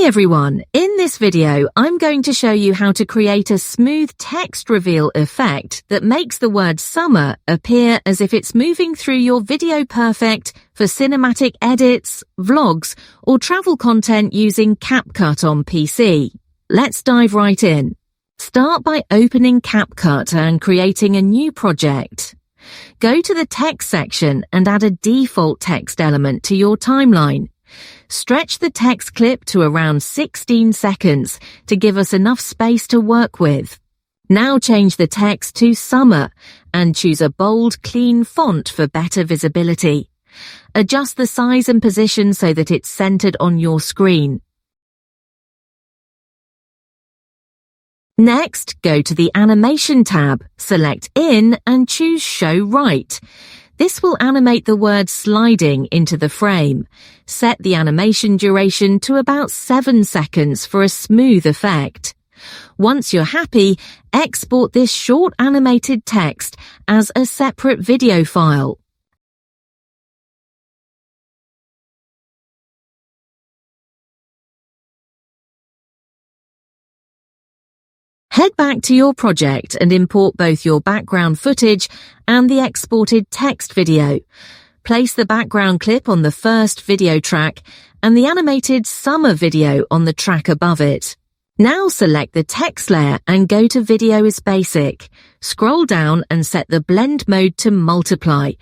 everyone, in this video I'm going to show you how to create a smooth text reveal effect that makes the word summer appear as if it's moving through your video perfect for cinematic edits, vlogs or travel content using CapCut on PC. Let's dive right in. Start by opening CapCut and creating a new project. Go to the text section and add a default text element to your timeline. Stretch the text clip to around 16 seconds to give us enough space to work with. Now change the text to summer and choose a bold, clean font for better visibility. Adjust the size and position so that it's centered on your screen. Next, go to the Animation tab, select In and choose Show Right. This will animate the word sliding into the frame. Set the animation duration to about 7 seconds for a smooth effect. Once you're happy, export this short animated text as a separate video file. Head back to your project and import both your background footage and the exported text video. Place the background clip on the first video track and the animated summer video on the track above it. Now select the text layer and go to Video as Basic. Scroll down and set the blend mode to multiply.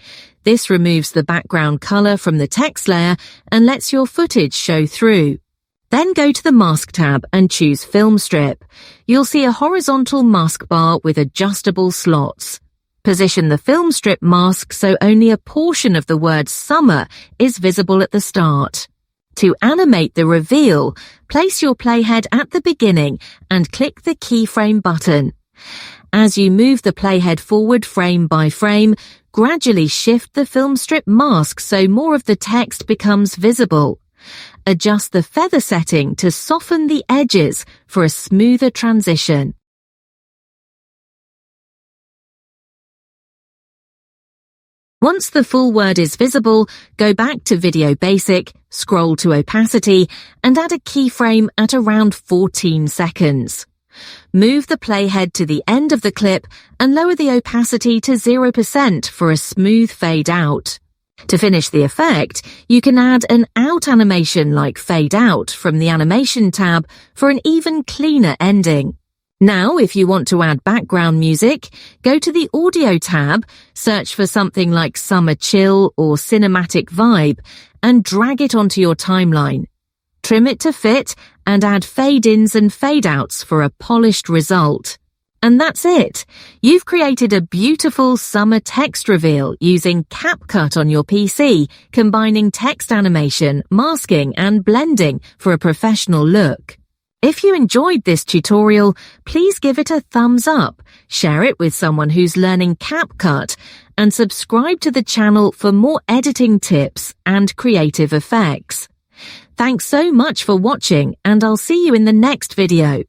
This removes the background color from the text layer and lets your footage show through. Then go to the Mask tab and choose Film Strip. You'll see a horizontal mask bar with adjustable slots. Position the film strip mask so only a portion of the word summer is visible at the start. To animate the reveal, place your playhead at the beginning and click the keyframe button. As you move the playhead forward frame by frame, gradually shift the film strip mask so more of the text becomes visible. Adjust the feather setting to soften the edges for a smoother transition. Once the full word is visible, go back to Video Basic, scroll to Opacity, and add a keyframe at around 14 seconds. Move the playhead to the end of the clip and lower the opacity to 0% for a smooth fade out. To finish the effect, you can add an out animation like Fade Out from the Animation tab for an even cleaner ending. Now, if you want to add background music, go to the Audio tab, search for something like Summer Chill or Cinematic Vibe, and drag it onto your timeline. Trim it to fit and add fade-ins and fade-outs for a polished result. And that's it. You've created a beautiful summer text reveal using CapCut on your PC, combining text animation, masking, and blending for a professional look. If you enjoyed this tutorial, please give it a thumbs up, share it with someone who's learning CapCut, and subscribe to the channel for more editing tips and creative effects. Thanks so much for watching, and I'll see you in the next video.